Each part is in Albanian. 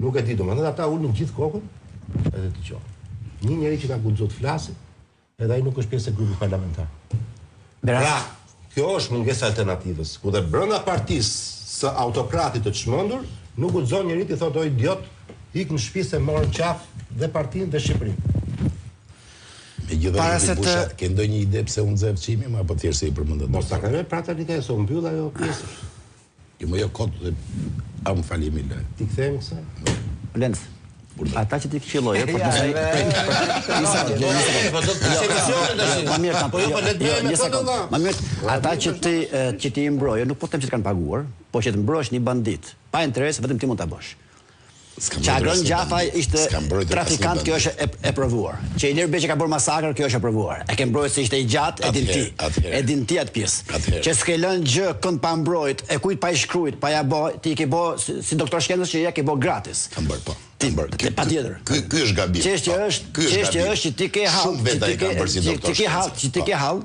Nuk e di, domethënë ata ulën gjithë kokën edhe dëgjoj. Një njeri që ka guxuar të flasë, edhe ai nuk është pjesë e grupit parlamentar. Pra, kjo është mungesa e alternativës, ku dhe brenda partisë së autokratit të çmendur, nuk guxon njeri të thotë o idiot, ik në shtëpi se morën qafë dhe partinë dhe Shqipërinë. Megjithatë bushat, ke ndonjë ide pse u nxjerr çimi apo thjesht i përmendet? Mos ta kanë prata nikë, se u mbyll ajo pjesë. Jo kot a më falimi le. Ti kthehemi kësaj. Lenz. Ata që ti këshillojë për të ata që ti mbrojë, nuk po them që të kanë paguar, po që të mbrosh një bandit pa interes, vetëm ti mund ta bësh. Çagron Gjafa ishte trafikant, kjo është e provuar. Që Ilir Beqi ka bërë masakër, kjo është e provuar. E ke mbrojtur se ishte i gjatë, e din ti atë pjesë. Që s'ke lënë gjë kënd pa mbrojt, e kujt pa i shkruajt, pa ja bë, ti ke bë si doktor shkencës që ja ke bë gratis. Kam bërë po. Patjetër. Ky është gabim. Çështja është që ti ke hall, që ti ke hall,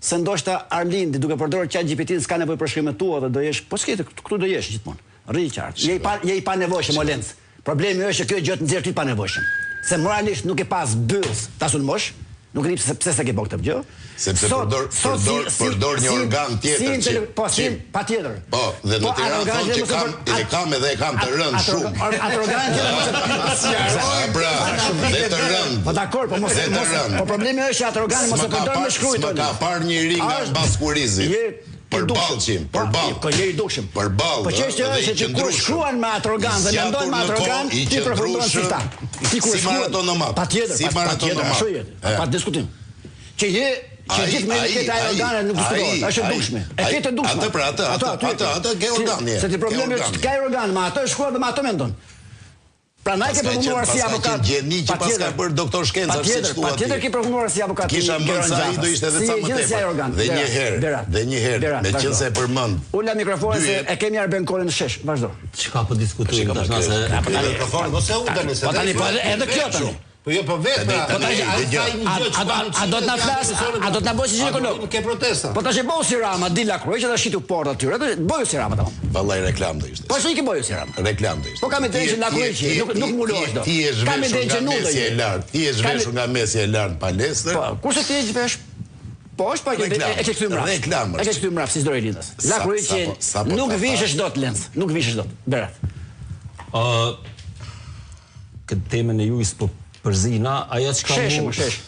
se ndoshta Arlindi duke përdorur ChatGPT s'ka nevojë për shkrimet tua dhe do jesh, po s'ke këtu do jesh gjithmonë. Rri qartë. Je i pa nevojshëm o Lenz. Problemi është që kjo gjë të nxjerr ti pa nevojshëm. Se moralisht nuk e pas byll ta sulmosh, nuk e di pse s'e ke bërë këtë gjë. Sepse përdor një organ tjetër. Po patjetër. Po, dhe në Tiranë thonë që kam edhe e kam të rënd shumë. Atë organ që pra, dhe të rënd. Po dakor, po mos. Po problemi është që atë organ mos e përdor me shkruajtur. Më ka parë njëri nga Baskurizi. Për ballçim, për ball. Po je i dukshëm. Për ball. Po çështja është që kur shkruan me atë organ dhe mendojnë me atë organ, ti përfundon si ta. Ti kur si maratonomat. Patjetër, si maratonomat. Ashtu jetë. Pa diskutim. Që je që gjithë me këta organe nuk diskutohet, është e dukshme. E ke të dukshme. Atë pra atë ke organ. Se ti problemi është ka organ, me atë shkruan dhe me atë mendon. Prandaj ke përfunduar si avokat. Gjeni që pas ka bërë doktor shkenca si thua ti. Patjetër ke përfunduar si avokat. Kisha mend se ai do ishte edhe sa më tepër. Dhe një herë, meqense e përmend. Ula mikrofonin se e kemi Arben Kolën në shesh. Vazhdo. Çka po diskutojmë tash nëse mikrofon mos e undani se. Po tani po edhe kjo tani. Po jo po vetë. A do të na flas, a do të na bësh gjinekolog? Ke protesta. Po tash e bëu si Rama, dila kroj që ta shitu portë aty. Bëju si Rama tamam. Vallai reklam do ishte. Po shoj që bëju si Rama. Reklam do ishte. Po kam idenë që la kroj nuk mulohesh do. Ti je zhveshur nga mesi e lartë. Ti je zhveshur nga mesi e lartë palestër. Po, kurse ti je zhvesh po është pa e ke kthy mbrapa. Reklam. E ke kthy mbrapa si Zdori Lindas. La kroj që nuk vishesh dot Lenz, nuk vishesh dot. Berat. Këtë temën e juaj po përzina, ajo çka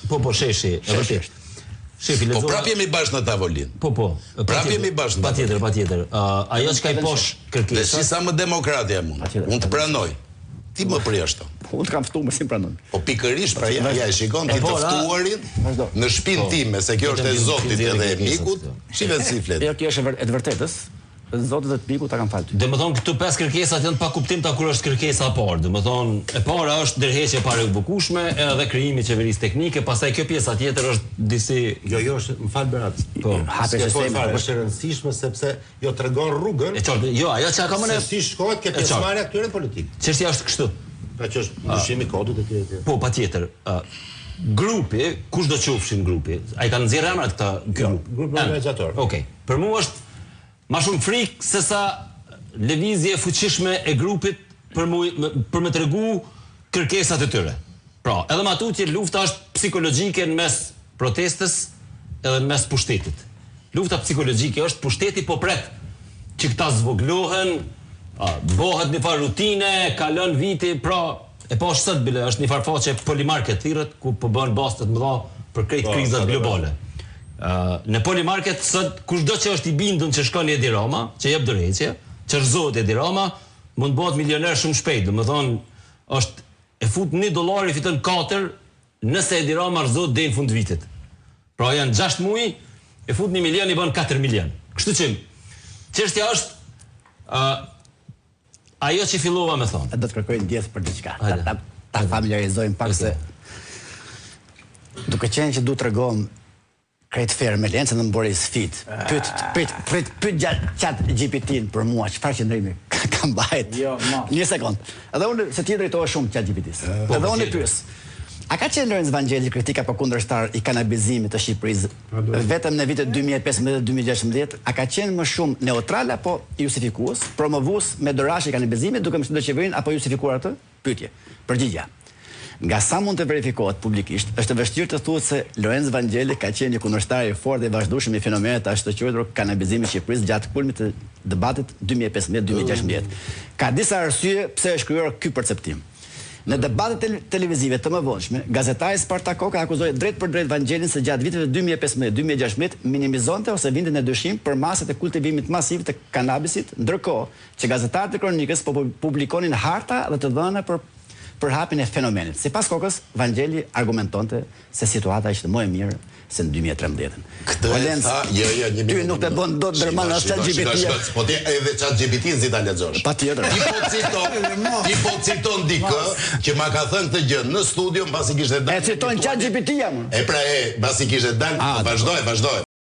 po sheshi, e vërtet. Shefi lexova. Po prapë jemi bashkë në tavolinë. Po. Prapë jemi bashkë. Patjetër. Ajo çka i posh kërkesa. Dhe si sa më demokratja mund. Unë të pranoj. Ti më përjashton. Unë të kam ftuar më si pranoj. Po pikërisht pra ja e shikon ti të ftuarin në shtëpinë time, se kjo është e Zotit edhe e mikut. Shihet si flet. Jo, kjo është e vërtetës. Zotit dhe të mikut ta kanë falë ty. Domethënë këtu pesë kërkesat janë pa kuptim ta kur është kërkesa e parë. Domethënë e para është ndërheqje pa rregullkushme edhe krijimi i qeverisë teknike, pastaj kjo pjesa tjetër është disi Jo, është, më fal Berat. Po, hapë sistemi është e rëndësishme sepse jo tregon rrugën. Jo, ajo çka ka më si shkohet ke pjesëmarrja këtyre politikë. Çështja është kështu. Pra që është ndryshimi i kodit e tjetër. Po, patjetër. Grupi, kush do qofshin grupi? Ai kanë nxjerrë emrat këta grupi organizator. Okej. Për mua është ma shumë frikë se sa lëvizje e fuqishme e grupit për me tregu kërkesat e tyre. Pra, edhe më atutje lufta është psikologjike në mes protestës edhe në mes pushtetit. Lufta psikologjike është pushteti po pret që këta zvoglohen, bëhet një farë rutine, kalon viti, pra e po është sot bile, është një farë faqe Polymarket thirrët ku po bën bastet mëdha për krejt krizat globale. Në Polymarket sot kushdo që është i bindur që shkon Edi Rama, që jep dorëheqje, që rrezohet Edi Rama, mund bëhet milioner shumë shpejt. Domethënë është e fut $1 fiton 4 nëse Edi Rama rrezohet deri në fund vitit. Pra janë 6 muaj, e fut 1 milion i bën 4 milion. Kështu që çështja është ajo që fillova me thonë. Do të kërkoj ndjes për diçka. Ta familiarizojmë pak se duke qenë që du të regojmë krejt ferë me Lencën dhe më bori sfit. Pyet gjatë GPT-n për mua, çfarë qëndrimi kam bajt? Një sekond. Edhe unë se ti drejtohesh shumë gjatë GPT-s. Edhe unë e pyes. A ka qenë Lorenz Vangeli kritik apo kundërshtar i kanabizimit të Shqipërisë vetëm në vitet 2015-2016? A ka qenë më shumë neutral apo justifikues, promovues me dorashë kanabizimit duke mbështetur qeverinë apo justifikuar atë? Pyetje. Përgjigja. Nga sa mund të verifikohet publikisht, është vështirë të thuhet se Lorenz Vangeli ka qenë një kundërshtar i fortë dhe i vazhdueshëm i fenomenit të ashtë-të-quajtur kanabizimit në Shqipëri gjatë kulmit të debatit 2015-2016. Ka disa arsye pse është krijuar ky perceptim. Në debatet televizive të mëvonshme, gazetari Spartakoka akuzoi drejt për drejt Vangelin se gjatë viteve 2015-2016 minimizonte ose vinte në dyshim për masat e kultivimit masiv të kanabisit, ndërkohë që gazetarët e kronikës publikonin harta dhe të dhëna për hapjen e fenomenit. Sipas Kokës, Vangeli argumentonte se situata ishte më e mirë se në 2013. Këtë e tha, jo, një minutë. Ty nuk të bën dot ndërman as ChatGPT. Po ti edhe ChatGPT-n si ta lexosh. Patjetër. Ti po citon dikë që ma ka thënë këtë gjë në studio mbasi kishte dalë. E citon ChatGPT-ja më. E pra mbasi kishte dalë, vazhdoj.